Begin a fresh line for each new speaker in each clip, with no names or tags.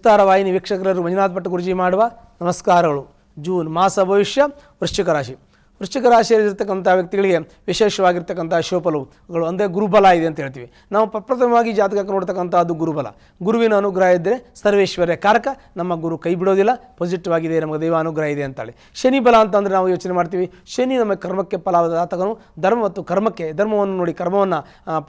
ವಿಸ್ತಾರ ವಾಹಿನಿ ವೀಕ್ಷಕರು ಮಂಜುನಾಥ್ ಭಟ್ ಗುರುಜಿ ಮಾಡುವ ನಮಸ್ಕಾರಗಳು. ಜೂನ್ ಮಾಸ ಭವಿಷ್ಯ ವೃಶ್ಚಿಕ ರಾಶಿ. ವೃಶ್ಚಿಕ ರಾಶಿಯಲ್ಲಿರ್ತಕ್ಕಂಥ ವ್ಯಕ್ತಿಗಳಿಗೆ ವಿಶೇಷವಾಗಿರ್ತಕ್ಕಂಥ ಶುಭಫಲಗಳು ಅಂದರೆ ಗುರುಬಲ ಇದೆ ಅಂತ ಹೇಳ್ತೀವಿ. ನಾವು ಪ್ರಪ್ರಥಮವಾಗಿ ಜಾತಕಕ್ಕೆ ನೋಡ್ತಕ್ಕಂಥದ್ದು ಗುರುಬಲ. ಗುರುವಿನ ಅನುಗ್ರಹ ಇದ್ದರೆ ಸರ್ವೇಶ್ವರ್ಯ ಕಾರಕ, ನಮ್ಮ ಗುರು ಕೈ ಬಿಡೋದಿಲ್ಲ, ಪಾಸಿಟಿವ್ ಆಗಿದೆ, ನಮಗೆ ದೈವ ಅನುಗ್ರಹ ಇದೆ ಅಂತೇಳಿ. ಶನಿ ಬಲ ಅಂತಂದರೆ ನಾವು ಯೋಚನೆ ಮಾಡ್ತೀವಿ, ಶನಿ ನಮ್ಮ ಕರ್ಮಕ್ಕೆ ಫಲದಾತಕನು, ಧರ್ಮ ಮತ್ತು ಕರ್ಮಕ್ಕೆ ಧರ್ಮವನ್ನು ನೋಡಿ ಕರ್ಮವನ್ನು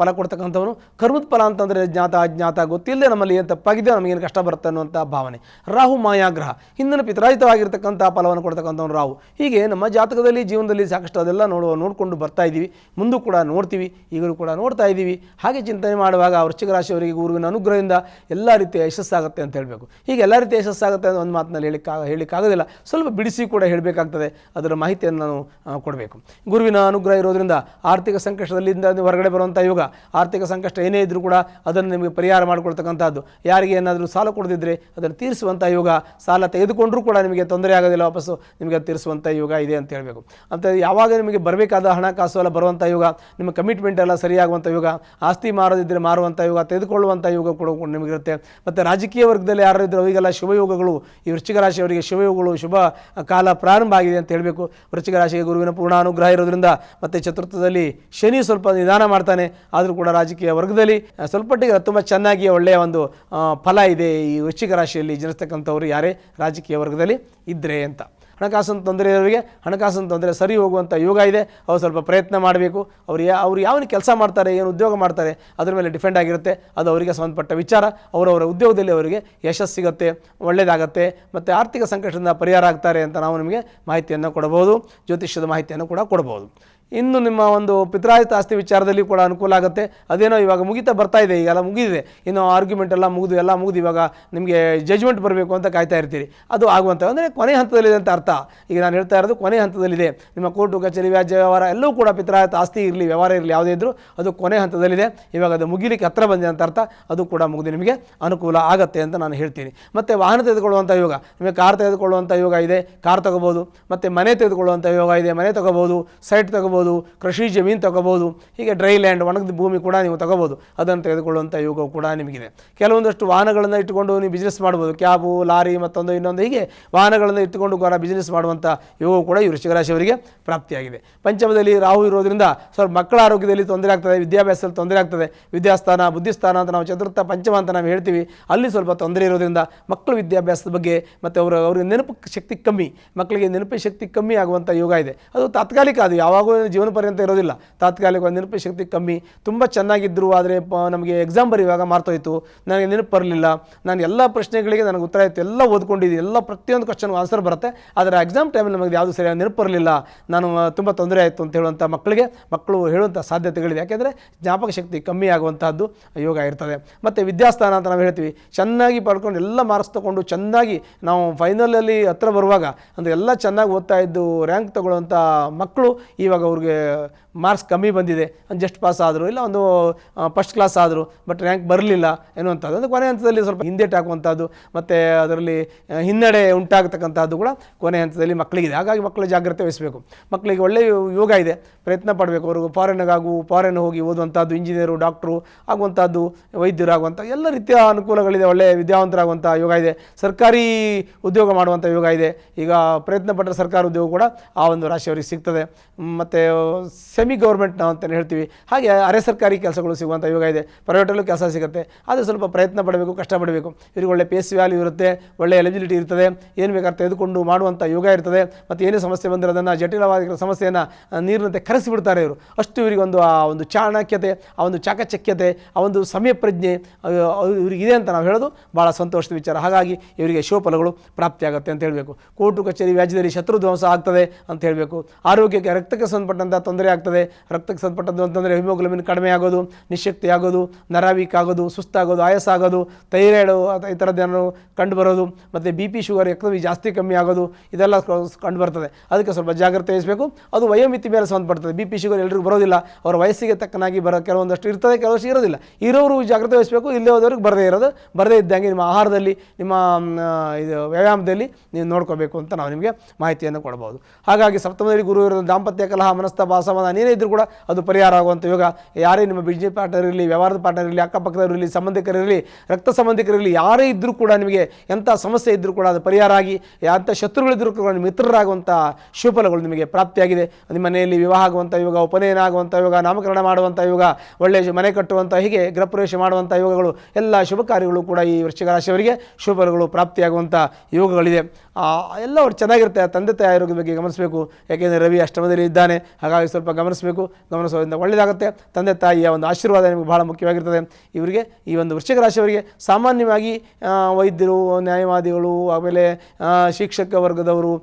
ಫಲ ಕೊಡ್ತಕ್ಕಂಥವನು. ಕರ್ಮದ ಫಲ ಅಂತಂದರೆ ಜ್ಞಾತ ಅಜ್ಞಾತ ಗೊತ್ತಿಲ್ಲದೆ ನಮ್ಮಲ್ಲಿ ಏನು ತಪ್ಪಾಗಿದೆ, ನಮಗೇನು ಕಷ್ಟ ಬರುತ್ತೆ ಅನ್ನುವಂಥ ಭಾವನೆ. ರಾಹು ಮಾಯಾಗ್ರಹ, ಹಿಂದಿನ ಪಿತ್ರಾಜಿತವಾಗಿರ್ತಕ್ಕಂಥ ಫಲವನ್ನು ಕೊಡ್ತಕ್ಕಂಥವನು ರಾಹು. ಹೀಗೆ ನಮ್ಮ ಜಾತಕದಲ್ಲಿ ಜೀವನದಲ್ಲಿ ಸಾಕಷ್ಟು ಅದೆಲ್ಲ ನೋಡಿಕೊಂಡು ಬರ್ತಾ ಇದ್ದೀವಿ, ಮುಂದೂ ಕೂಡ ನೋಡ್ತೀವಿ, ಈಗಲೂ ಕೂಡ ನೋಡ್ತಾ ಇದ್ದೀವಿ. ಹಾಗೆ ಚಿಂತನೆ ಮಾಡುವಾಗ ವೃಶ್ಚಿಕ ರಾಶಿಯವರಿಗೆ ಗುರುವಿನ ಅನುಗ್ರಹದಿಂದ ಎಲ್ಲ ರೀತಿಯ ಯಶಸ್ಸಾಗುತ್ತೆ ಅಂತ ಹೇಳಬೇಕು. ಹೀಗೆ ಎಲ್ಲ ರೀತಿಯ ಯಶಸ್ಸಾಗುತ್ತೆ ಅಂತ ಒಂದು ಮಾತಿನಲ್ಲಿ ಹೇಳಿಕ್ಕಾಗೋದಿಲ್ಲ, ಸ್ವಲ್ಪ ಬಿಡಿಸಿ ಕೂಡ ಹೇಳಬೇಕಾಗ್ತದೆ. ಅದರ ಮಾಹಿತಿಯನ್ನು ನಾನು ಕೊಡಬೇಕು. ಗುರುವಿನ ಅನುಗ್ರಹ ಇರೋದ್ರಿಂದ ಆರ್ಥಿಕ ಸಂಕಷ್ಟದಲ್ಲಿಂದ ಹೊರಗಡೆ ಬರುವಂಥ ಯೋಗ. ಆರ್ಥಿಕ ಸಂಕಷ್ಟ ಏನೇ ಇದ್ದರೂ ಕೂಡ ಅದನ್ನು ನಿಮಗೆ ಪರಿಹಾರ ಮಾಡಿಕೊಳ್ತಕ್ಕಂಥದ್ದು. ಯಾರಿಗೆ ಏನಾದರೂ ಸಾಲ ಕೊಡದಿದ್ದರೆ ಅದನ್ನು ತೀರಿಸುವಂಥ ಯೋಗ, ಸಾಲ ತೆಗೆದುಕೊಂಡರೂ ಕೂಡ ನಿಮಗೆ ತೊಂದರೆ ಆಗೋದಿಲ್ಲ, ವಾಪಸ್ಸು ನಿಮಗೆ ತೀರಿಸುವಂಥ ಯೋಗ ಇದೆ ಅಂತ ಹೇಳಬೇಕು. ಅಂತ ಯಾವಾಗ ನಿಮಗೆ ಬರಬೇಕಾದ ಹಣಕಾಸು ಎಲ್ಲ ಬರುವಂಥ ಯೋಗ, ನಿಮ್ಮ ಕಮಿಟ್ಮೆಂಟ್ ಎಲ್ಲ ಸರಿಯಾಗುವಂಥ ಯೋಗ, ಆಸ್ತಿ ಮಾರೋದಿದ್ದರೆ ಮಾರುವಂಥ ಯೋಗ, ತೆಗೆದುಕೊಳ್ಳುವಂಥ ಯೋಗ ಕೂಡ ನಿಮಗಿರುತ್ತೆ. ಮತ್ತು ರಾಜಕೀಯ ವರ್ಗದಲ್ಲಿ ಯಾರು ಇದ್ದರೂ ಅವರಿಗೆಲ್ಲ ಶುಭಯೋಗಗಳು, ಈ ವೃಶ್ಚಿಕ ರಾಶಿಯವರಿಗೆ ಶುಭಯೋಗಗಳು, ಶುಭ ಕಾಲ ಪ್ರಾರಂಭ ಆಗಿದೆ ಅಂತ ಹೇಳಬೇಕು. ವೃಶ್ಚಿಕ ರಾಶಿಗೆ ಗುರುವಿನ ಪೂರ್ಣ ಅನುಗ್ರಹ ಇರೋದ್ರಿಂದ, ಮತ್ತು ಚತುರ್ಥದಲ್ಲಿ ಶನಿ ಸ್ವಲ್ಪ ನಿಧಾನ ಮಾಡ್ತಾನೆ, ಆದರೂ ಕೂಡ ರಾಜಕೀಯ ವರ್ಗದಲ್ಲಿ ಸ್ವಲ್ಪಟ್ಟಿಗೆ ತುಂಬ ಚೆನ್ನಾಗಿ ಒಳ್ಳೆಯ ಒಂದು ಫಲ ಇದೆ ಈ ವೃಶ್ಚಿಕ ರಾಶಿಯಲ್ಲಿ ಜನಿಸ್ತಕ್ಕಂಥವ್ರು ಯಾರೇ ರಾಜಕೀಯ ವರ್ಗದಲ್ಲಿ ಇದ್ದರೆ ಅಂತ. ಹಣಕಾಸಿನ ತೊಂದರೆ ಇರೋರಿಗೆ ಹಣಕಾಸಿನ ತೊಂದರೆ ಸರಿ ಹೋಗುವಂಥ ಯೋಗ ಇದೆ. ಅವ್ರು ಸ್ವಲ್ಪ ಪ್ರಯತ್ನ ಮಾಡಬೇಕು. ಅವ್ರು ಯಾವ ಕೆಲಸ ಮಾಡ್ತಾರೆ, ಏನು ಉದ್ಯೋಗ ಮಾಡ್ತಾರೆ, ಅದ್ರ ಮೇಲೆ ಡಿಪೆಂಡ್ ಆಗಿರುತ್ತೆ. ಅದು ಅವರಿಗೆ ಸಂಬಂಧಪಟ್ಟ ವಿಚಾರ. ಅವರವರ ಉದ್ಯೋಗದಲ್ಲಿ ಅವರಿಗೆ ಯಶಸ್ಸು ಸಿಗುತ್ತೆ, ಒಳ್ಳೆಯದಾಗತ್ತೆ, ಮತ್ತು ಆರ್ಥಿಕ ಸಂಕಷ್ಟದಿಂದ ಪರಿಹಾರ ಆಗ್ತಾರೆ ಅಂತ ನಾವು ನಿಮಗೆ ಮಾಹಿತಿಯನ್ನು ಕೊಡಬಹುದು, ಜ್ಯೋತಿಷ್ಯದ ಮಾಹಿತಿಯನ್ನು ಕೂಡ ಕೊಡಬಹುದು. ಇನ್ನು ನಿಮ್ಮ ಒಂದು ಪಿತ್ರಾಜಿತ ಆಸ್ತಿ ವಿಚಾರದಲ್ಲಿ ಕೂಡ ಅನುಕೂಲ ಆಗುತ್ತೆ. ಅದೇನೋ ಇವಾಗ ಮುಗಿತಾ ಬರ್ತಾ ಇದೆ, ಈಗೆಲ್ಲ ಮುಗಿದಿದೆ, ಇನ್ನು ಆರ್ಗ್ಯುಮೆಂಟ್ ಎಲ್ಲ ಮುಗಿದು ಇವಾಗ ನಿಮಗೆ ಜಜ್ಮೆಂಟ್ ಬರಬೇಕು ಅಂತ ಕಾಯ್ತಾ ಇರ್ತೀರಿ. ಅದು ಆಗುವಂಥ ಅಂದರೆ ಕೊನೆ ಹಂತದಲ್ಲಿದೆ ಅಂತ ಅರ್ಥ. ಈಗ ನಾನು ಹೇಳ್ತಾ ಇರೋದು ಕೊನೆ ಹಂತದಲ್ಲಿದೆ. ನಿಮ್ಮ ಕೋರ್ಟು ಕಚೇರಿ ವ್ಯಾಜ್ಯ ವ್ಯವಹಾರ ಎಲ್ಲವೂ ಕೂಡ ಪಿತ್ರಾಜಿತ ಆಸ್ತಿ ಇರಲಿ ವ್ಯವಹಾರ ಇರಲಿ ಯಾವುದೇ ಇದ್ದರೂ ಅದು ಕೊನೆ ಹಂತದಲ್ಲಿದೆ. ಇವಾಗ ಅದು ಮುಗಿಲಿಕ್ಕೆ ಹತ್ತಿರ ಬಂದಿದೆ ಅಂತ ಅರ್ಥ. ಅದು ಕೂಡ ಮುಗಿದು ನಿಮಗೆ ಅನುಕೂಲ ಆಗುತ್ತೆ ಅಂತ ನಾನು ಹೇಳ್ತೀನಿ. ಮತ್ತು ವಾಹನ ತೆಗೆದುಕೊಳ್ಳುವಂಥ ಯೋಗ, ನಿಮಗೆ ಕಾರ್ ತೆಗೆದುಕೊಳ್ಳುವಂಥ ಯೋಗ ಇದೆ, ಕಾರ್ ತೊಗೋಬೋದು. ಮತ್ತು ಮನೆ ತೆಗೆದುಕೊಳ್ಳುವಂಥ ಯೋಗ ಇದೆ, ಮನೆ ತೊಗೋಬೋದು, ಸೈಟ್ ತೊಗೋಬೋದು, ಕೃಷಿ ಜಮೀನು ತಗೋಬೋದು. ಹೀಗೆ ಡ್ರೈ ಲ್ಯಾಂಡ್ ಒಣಗಿದ ಭೂಮಿ ಕೂಡ ನೀವು ತಗೋಬೋದು, ಅದನ್ನು ತೆಗೆದುಕೊಳ್ಳುವಂಥ ಯೋಗ ಕೂಡ ನಿಮಗಿದೆ. ಕೆಲವೊಂದಷ್ಟು ವಾಹನಗಳನ್ನು ಇಟ್ಟುಕೊಂಡು ನೀವು ಬಿಸ್ನೆಸ್ ಮಾಡ್ಬೋದು, ಕ್ಯಾಬು, ಲಾರಿ, ಮತ್ತೊಂದು ಇನ್ನೊಂದು, ಹೀಗೆ ವಾಹನಗಳನ್ನು ಇಟ್ಟುಕೊಂಡು ಬಿಸ್ನೆಸ್ ಮಾಡುವಂಥ ಯೋಗ ಕೂಡ ಈ ವೃಶ್ಚಿಕ ರಾಶಿಯವರಿಗೆ ಪ್ರಾಪ್ತಿಯಾಗಿದೆ. ಪಂಚಮದಲ್ಲಿ ರಾಹು ಇರೋದ್ರಿಂದ ಸ್ವಲ್ಪ ಮಕ್ಕಳ ಆರೋಗ್ಯದಲ್ಲಿ ತೊಂದರೆ ಆಗ್ತದೆ, ವಿದ್ಯಾಭ್ಯಾಸದಲ್ಲಿ ತೊಂದರೆ ಆಗ್ತದೆ. ವಿದ್ಯಾಸ್ಥಾನ, ಬುದ್ಧಿಸ್ಥಾನ ಅಂತ ನಾವು ಚತುರ್ಥ ಪಂಚಮ ಅಂತ ನಾವು ಹೇಳ್ತೀವಿ, ಅಲ್ಲಿ ಸ್ವಲ್ಪ ತೊಂದರೆ ಇರೋದ್ರಿಂದ ಮಕ್ಕಳ ವಿದ್ಯಾಭ್ಯಾಸದ ಬಗ್ಗೆ ಮತ್ತು ಅವ್ರಿಗೆ ನೆನಪು ಶಕ್ತಿ ಕಮ್ಮಿ, ಮಕ್ಕಳಿಗೆ ನೆನಪು ಶಕ್ತಿ ಕಮ್ಮಿ ಆಗುವಂಥ ಯೋಗ ಇದೆ. ಅದು ತಾತ್ಕಾಲಿಕ, ಅದು ಯಾವಾಗೂ ಜೀವನ ಪರ್ಯಂತ ಇರೋದಿಲ್ಲ. ತಾತ್ಕಾಲಿಕ ನೆನಪು ಶಕ್ತಿ ಕಮ್ಮಿ, ತುಂಬ ಚೆನ್ನಾಗಿದ್ದರು, ಆದರೆ ನಮಗೆ ಎಕ್ಸಾಮ್ ಬರೆಯುವಾಗ ಮಾರ್ತೋಯ್ತು, ನನಗೆ ನೆನಪು ಬರಲಿಲ್ಲ, ನಾನು ಎಲ್ಲ ಪ್ರಶ್ನೆಗಳಿಗೆ ನನಗೆ ಉತ್ತರ ಆಯಿತು, ಎಲ್ಲ ಓದ್ಕೊಂಡಿದ್ದೀನಿ, ಎಲ್ಲ ಪ್ರತಿಯೊಂದು ಕ್ವಶನ್ಗೂ ಆನ್ಸರ್ ಬರುತ್ತೆ, ಆದರೆ ಎಕ್ಸಾಮ್ ಟೈಮಲ್ಲಿ ನಮಗೆ ಯಾವುದು ಸರಿಯಾಗಿ ನೆನಪು ಬರಲಿಲ್ಲ, ನಾನು ತುಂಬ ತೊಂದರೆ ಆಯಿತು ಅಂತ ಹೇಳುವಂಥ ಮಕ್ಕಳು ಹೇಳುವಂಥ ಸಾಧ್ಯತೆಗಳಿದೆ. ಯಾಕೆಂದರೆ ಜ್ಞಾಪಕ ಶಕ್ತಿ ಕಮ್ಮಿ ಆಗುವಂಥದ್ದು ಯೋಗ ಇರ್ತದೆ. ಮತ್ತು ವಿದ್ಯಾಸ್ಥಾನ ಅಂತ ನಾವು ಹೇಳ್ತೀವಿ, ಚೆನ್ನಾಗಿ ಪಡ್ಕೊಂಡು ಎಲ್ಲ ಮಾರ್ಕ್ಸ್ ತೊಗೊಂಡು ಚೆನ್ನಾಗಿ ನಾವು ಫೈನಲಲ್ಲಿ ಹತ್ರ ಬರುವಾಗ ಅಂದರೆ ಎಲ್ಲ ಚೆನ್ನಾಗಿ ಓದ್ತಾ ಇದ್ದು ರ್ಯಾಂಕ್ ತೊಗೊಳ್ಳುವಂಥ ಮಕ್ಕಳು ಇವಾಗ ಅವ್ರಿಗೆ ಮಾರ್ಕ್ಸ್ ಕಮ್ಮಿ ಬಂದಿದೆ, ಜಸ್ಟ್ ಪಾಸ್ ಆದರು, ಇಲ್ಲ ಒಂದು ಫಸ್ಟ್ ಕ್ಲಾಸ್ ಆದರು, ಬಟ್ ರ್ಯಾಂಕ್ ಬರಲಿಲ್ಲ ಎನ್ನುವಂಥದ್ದು, ಅಂದರೆ ಕೊನೆ ಹಂತದಲ್ಲಿ ಸ್ವಲ್ಪ ಹಿಂದೇಟು ಹಾಕುವಂಥದ್ದು ಮತ್ತು ಅದರಲ್ಲಿ ಹಿನ್ನಡೆ ಉಂಟಾಗತಕ್ಕಂಥದ್ದು ಕೂಡ ಕೊನೆ ಹಂತದಲ್ಲಿ ಮಕ್ಕಳಿಗಿದೆ. ಹಾಗಾಗಿ ಮಕ್ಕಳು ಜಾಗ್ರತೆ ವಹಿಸಬೇಕು. ಮಕ್ಕಳಿಗೆ ಒಳ್ಳೆಯ ಯೋಗ ಇದೆ, ಪ್ರಯತ್ನ ಪಡಬೇಕು. ಅವ್ರಿಗೆ ಫಾರಿನ್ ಹೋಗಿ ಓದುವಂಥದ್ದು, ಇಂಜಿನಿಯರು, ಡಾಕ್ಟ್ರು ಆಗುವಂಥದ್ದು, ವೈದ್ಯರಾಗುವಂಥ ಎಲ್ಲ ರೀತಿಯ ಅನುಕೂಲಗಳಿದೆ. ಒಳ್ಳೆಯ ವಿದ್ಯಾವಂತರಾಗುವಂಥ ಯೋಗ ಇದೆ. ಸರ್ಕಾರಿ ಉದ್ಯೋಗ ಮಾಡುವಂಥ ಯೋಗ ಇದೆ. ಈಗ ಪ್ರಯತ್ನ ಪಟ್ಟರೆ ಸರ್ಕಾರಿ ಉದ್ಯೋಗ ಕೂಡ ಆ ಒಂದು ರಾಶಿಯವರಿಗೆ ಸಿಗ್ತದೆ. ಮತ್ತು ಸೆಮಿ ಗೌರ್ಮೆಂಟ್ ನಾವು ಅಂತಲೇ ಹೇಳ್ತೀವಿ, ಹಾಗೆ ಅರೆ ಸರ್ಕಾರಿ ಕೆಲಸಗಳು ಸಿಗುವಂಥ ಯೋಗ ಇದೆ. ಪ್ರೈವೇಟಲ್ಲೂ ಕೆಲಸ ಸಿಗುತ್ತೆ, ಆದರೆ ಸ್ವಲ್ಪ ಪ್ರಯತ್ನ ಪಡಬೇಕು, ಕಷ್ಟಪಡಬೇಕು. ಇವ್ರಿಗೆ ಒಳ್ಳೆ ಪೇಸ್ ವ್ಯಾಲ್ಯೂ ಇರುತ್ತೆ, ಒಳ್ಳೆ ಎಲಿಜಿಬಿಲಿಟಿ ಇರ್ತದೆ, ಏನು ಬೇಕಾದ್ರೆ ತೆಗೆದುಕೊಂಡು ಮಾಡುವಂಥ ಯೋಗ ಇರ್ತದೆ. ಮತ್ತು ಏನೇ ಸಮಸ್ಯೆ ಬಂದರೆ ಅದನ್ನು ಜಟಿಲವಾದ ಸಮಸ್ಯೆಯನ್ನು ನೀರಿನಂತೆ ಕರೆಸಿಬಿಡ್ತಾರೆ ಇವರು. ಅಷ್ಟು ಇವರಿಗೆ ಆ ಒಂದು ಚಾಣಕ್ಯತೆ, ಆ ಒಂದು ಚಾಕಚಕ್ಯತೆ, ಆ ಒಂದು ಸಮಯ ಪ್ರಜ್ಞೆ ಇವರಿಗಿದೆ ಅಂತ ನಾವು ಹೇಳೋದು ಭಾಳ ಸಂತೋಷದ ವಿಚಾರ. ಹಾಗಾಗಿ ಇವರಿಗೆ ಶುಭಫಲಗಳು ಪ್ರಾಪ್ತಿಯಾಗುತ್ತೆ ಅಂತ ಹೇಳಬೇಕು. ಕೋರ್ಟು ಕಚೇರಿ ವ್ಯಾಜ್ಯದಲ್ಲಿ ಶತ್ರು ಧ್ವಂಸ ಆಗ್ತದೆ ಅಂತ ಹೇಳಬೇಕು. ಆರೋಗ್ಯಕ್ಕೆ, ರಕ್ತಕ್ಕೆ ಸಂಬಂಧಪಟ್ಟಂಥ ತೊಂದರೆ ಆಗ್ತದೆ. ರಕ್ತಕ್ಕೆ ಸಂಬಂಧಪಟ್ಟದ್ದು ಅಂತಂದರೆ ಹಿಮೋಗ್ಲೋಬಿನ್ ಕಡಿಮೆ ಆಗೋದು, ನಿಶಕ್ತಿ ಆಗೋದು, ನರ ವೀಕ್ ಆಗೋದು, ಸುಸ್ತಾಗೋದು, ಆಯಾಸ ಆಗೋದು, ಥೈರಾಯ್ಡು ಈ ಥರದ್ದೇನೋ ಕಂಡುಬರೋದು, ಮತ್ತು BP ಶುಗರ್ ರಕ್ತವಿ ಜಾಸ್ತಿ ಕಮ್ಮಿ ಆಗೋದು, ಇದೆಲ್ಲ ಕಂಡುಬರ್ತದೆ. ಅದಕ್ಕೆ ಸ್ವಲ್ಪ ಜಾಗ್ರತೆ ವಹಿಸಬೇಕು. ಅದು ವಯೋಮಿತಿ ಮೇಲೆ ಸಂಬಂಧಪಡ್ತದೆ. BP ಶುಗರ್ ಎಲ್ಲರಿಗೂ ಬರೋದಿಲ್ಲ, ಅವರ ವಯಸ್ಸಿಗೆ ತಕ್ಕನಾಗಿ ಕೆಲವೊಂದಷ್ಟು ಇರ್ತದೆ, ಕೆಲವಷ್ಟು ಇರೋದಿಲ್ಲ. ಇರೋರು ಜಾಗ್ರತೆ ವಹಿಸಬೇಕು, ಇಲ್ಲೇ ಹೋದವ್ರಿಗೆ ಬರದೇ ಇದ್ದಂಗೆ ನಿಮ್ಮ ಆಹಾರದಲ್ಲಿ, ನಿಮ್ಮ ಇದು ವ್ಯಾಯಾಮದಲ್ಲಿ ನೀವು ನೋಡ್ಕೋಬೇಕು ಅಂತ ನಾವು ನಿಮಗೆ ಮಾಹಿತಿಯನ್ನು ಕೊಡ್ಬೋದು. ಹಾಗಾಗಿ ಸಪ್ತಮದಲ್ಲಿ ಗುರು ಇರೋದು ದಾಂಪತ್ಯ ಕಲಹ, ಮನಸ್ಥ ಅಸಮಾಧಾನ ಏನೇ ಇದ್ದರೂ ಕೂಡ ಅದು ಪರಿಹಾರ ಆಗುವಂಥ ಯೋಗ. ಯಾರೇ ನಿಮ್ಮ ಬಿಸ್ನೆಸ್ ಪಾರ್ಟ್ನರ್ ಇರಲಿ, ವ್ಯವಹಾರದ ಪಾರ್ಟ್ನರ್ ಇರಲಿ, ಅಕ್ಕಪಕ್ಕದವರಿರಲಿ, ಸಂಬಂಧಿಕರಿರಲಿ, ರಕ್ತ ಸಂಬಂಧಿಕರಿರಲಿ, ಯಾರೇ ಇದ್ದರೂ ಕೂಡ ನಿಮಗೆ ಎಂಥ ಸಮಸ್ಯೆ ಇದ್ದರೂ ಕೂಡ ಅದು ಪರಿಹಾರ ಆಗಿ, ಎಂಥ ಶತ್ರುಗಳಿದ್ದರೂ ಕೂಡ ನಿಮ್ಮ ಮಿತ್ರರಾಗುವಂಥ ಶುಭಫಲಗಳು ನಿಮಗೆ ಪ್ರಾಪ್ತಿಯಾಗಿದೆ. ನಿಮ್ಮ ಮನೆಯಲ್ಲಿ ವಿವಾಹ ಆಗುವಂಥ ಯೋಗ, ಉಪನಯನ ಆಗುವಂಥ ಯೋಗ, ನಾಮಕರಣ ಮಾಡುವಂಥ ಯೋಗ, ಒಳ್ಳೆಯ ಮನೆ ಕಟ್ಟುವಂಥ, ಹೀಗೆ ಗೃಹ ಪ್ರವೇಶ ಮಾಡುವಂಥ ಯೋಗಗಳು, ಎಲ್ಲ ಶುಭ ಕಾರ್ಯಗಳು ಕೂಡ ಈ ವೃಶ್ಚಿಕ ರಾಶಿಯವರಿಗೆ ಶುಭಫಲಗಳು ಪ್ರಾಪ್ತಿಯಾಗುವಂಥ ಯೋಗಗಳಿದೆ. ಎಲ್ಲ ಅವ್ರು ಚೆನ್ನಾಗಿರುತ್ತೆ. ತಂದೆ ತಾಯಿ ಆರೋಗ್ಯದ ಬಗ್ಗೆ ಗಮನಿಸಬೇಕು. ಯಾಕೆಂದರೆ ರವಿ ಅಷ್ಟಮದಲ್ಲಿ ಇದ್ದಾನೆ, ಹಾಗಾಗಿ ಸ್ವಲ್ಪ ಗಮನಿಸಬೇಕು. ಗಮನಿಸೋದ್ರಿಂದ ಒಳ್ಳೆಯದಾಗುತ್ತೆ. ತಂದೆ ತಾಯಿಯ ಒಂದು ಆಶೀರ್ವಾದ ನಿಮಗೆ ಬಹಳ ಮುಖ್ಯವಾಗಿರ್ತದೆ. ಇವರಿಗೆ ಈ ಒಂದು ವೃಶ್ಚಿಕ ರಾಶಿಯವರಿಗೆ ಸಾಮಾನ್ಯವಾಗಿ ವೈದ್ಯರು, ನ್ಯಾಯವಾದಿಗಳು, ಆಮೇಲೆ ಶಿಕ್ಷಕ ವರ್ಗದವರು,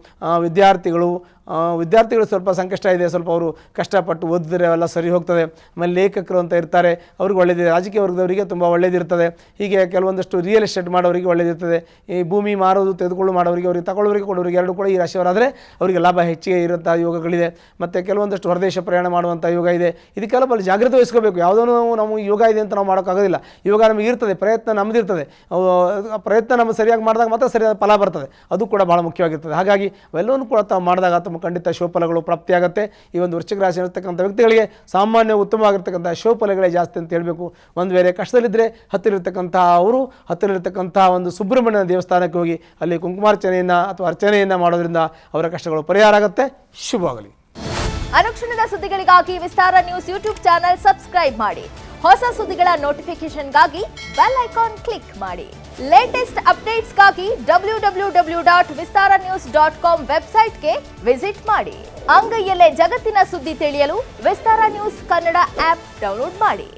ವಿದ್ಯಾರ್ಥಿಗಳು ಸ್ವಲ್ಪ ಸಂಕಷ್ಟ ಇದೆ. ಸ್ವಲ್ಪ ಅವರು ಕಷ್ಟಪಟ್ಟು ಓದಿದರೆ ಅವೆಲ್ಲ ಸರಿ ಹೋಗ್ತದೆ. ಆಮೇಲೆ ಲೇಖಕರು ಅಂತ ಇರ್ತಾರೆ, ಅವ್ರಿಗೆ ಒಳ್ಳೆಯದಿದೆ. ರಾಜಕೀಯ ವರ್ಗದವರಿಗೆ ತುಂಬ ಒಳ್ಳೆಯದಿರ್ತದೆ. ಹೀಗೆ ಕೆಲವೊಂದಷ್ಟು ರಿಯಲ್ ಎಸ್ಟೇಟ್ ಮಾಡೋರಿಗೆ ಒಳ್ಳೆಯದಿರ್ತದೆ. ಈ ಭೂಮಿ ಮಾರೋದು ತೆಗೆದುಕೊಳ್ಳು ಮಾಡೋರಿಗೆ, ಅವರಿಗೆ ತಗೊಳ್ಳೋರಿಗೆ ಕೊಡೋರಿಗೆ ಎರಡೂ ಕೂಡ ಈ ರಾಶಿಯವರಾದರೆ ಅವರಿಗೆ ಲಾಭ ಹೆಚ್ಚಿಗೆ ಇರುವಂಥ ಯೋಗಗಳಿದೆ. ಮತ್ತು ಕೆಲವೊಂದಷ್ಟು ಹೊರದೇಶ ಪ್ರಯಾಣ ಮಾಡುವಂಥ ಯೋಗ ಇದೆ. ಇದಕ್ಕೆಲ್ಲ ಬಹಳ ಜಾಗ್ರತೆ ವಹಿಸ್ಕೋಬೇಕು. ಯಾವುದೋ ನಾವು ಯೋಗ ಇದೆ ಅಂತ ನಾವು ಮಾಡೋಕ್ಕಾಗೋದಿಲ್ಲ. ಯೋಗ ನಮಗೆ ಇರ್ತದೆ, ಪ್ರಯತ್ನ ನಮ್ಮದಿರ್ತದೆ. ಪ್ರಯತ್ನ ನಮ್ಮ ಸರಿಯಾಗಿ ಮಾಡಿದಾಗ ಮಾತ್ರ ಸರಿಯಾದ ಫಲ ಬರ್ತದೆ. ಅದು ಕೂಡ ಭಾಳ ಮುಖ್ಯವಾಗಿರ್ತದೆ. ಹಾಗಾಗಿ ಅವೆಲ್ಲವನ್ನೂ ಕೂಡ ತಾವು ಮಾಡಿದಾಗ ಖಂಡಿತ ಶುಭಫಲಗಳು ಪ್ರಾಪ್ತಿಯಾಗುತ್ತೆ. ಈ ಒಂದು ವೃಶ್ಚಿಕ ರಾಶಿ ಇರತಕ್ಕಂಥ ವ್ಯಕ್ತಿಗಳಿಗೆ ಸಾಮಾನ್ಯ ಉತ್ತಮವಾಗಿರ್ತಕ್ಕಂಥ ಶುಭಫಲಗಳೇ ಜಾಸ್ತಿ ಅಂತ ಹೇಳಬೇಕು. ಒಂದು ವೇಳೆ ಕಷ್ಟದಲ್ಲಿದ್ದರೆ ಹತ್ತಿರಲಿರ್ತಕ್ಕಂಥ ಒಂದು ಸುಬ್ರಹ್ಮಣ್ಯನ ದೇವಸ್ಥಾನಕ್ಕೆ ಹೋಗಿ ಅಲ್ಲಿ ಕುಂಕುಮಾರ್ಚನೆಯನ್ನು ಅಥವಾ ಅರ್ಚನೆಯನ್ನು ಮಾಡೋದ್ರಿಂದ ಅವರ ಕಷ್ಟಗಳು ಪರಿಹಾರ ಆಗುತ್ತೆ. ಶುಭವಾಗಲಿ.
ಅನುಕ್ಷಣದ ಸುದ್ದಿಗಳಿಗಾಗಿ ವಿಸ್ತಾರ ನ್ಯೂಸ್ ಯೂಟ್ಯೂಬ್ ಚಾನೆಲ್ ಸಬ್ಸ್ಕ್ರೈಬ್ ಮಾಡಿ. ಹೊಸ ಸುದ್ದಿಗಳ ನೋಟಿಫಿಕೇಶನ್ಗಾಗಿ ಬೆಲ್ ಐಕಾನ್ ಕ್ಲಿಕ್ ಮಾಡಿ. ಲೇಟೆಸ್ಟ್ ಅಪ್ಡೇಟ್ಸ್ಗಾಗಿ www.vistaranews.com ವೆಬ್ಸೈಟ್ಗೆ ವಿಸಿಟ್ ಮಾಡಿ. ಅಂಗೈಯಲ್ಲೇ ಜಗತ್ತಿನ ಸುದ್ದಿ ತಿಳಿಯಲು ವಿಸ್ತಾರ ನ್ಯೂಸ್ ಕನ್ನಡ ಆಪ್ ಡೌನ್ಲೋಡ್ ಮಾಡಿ.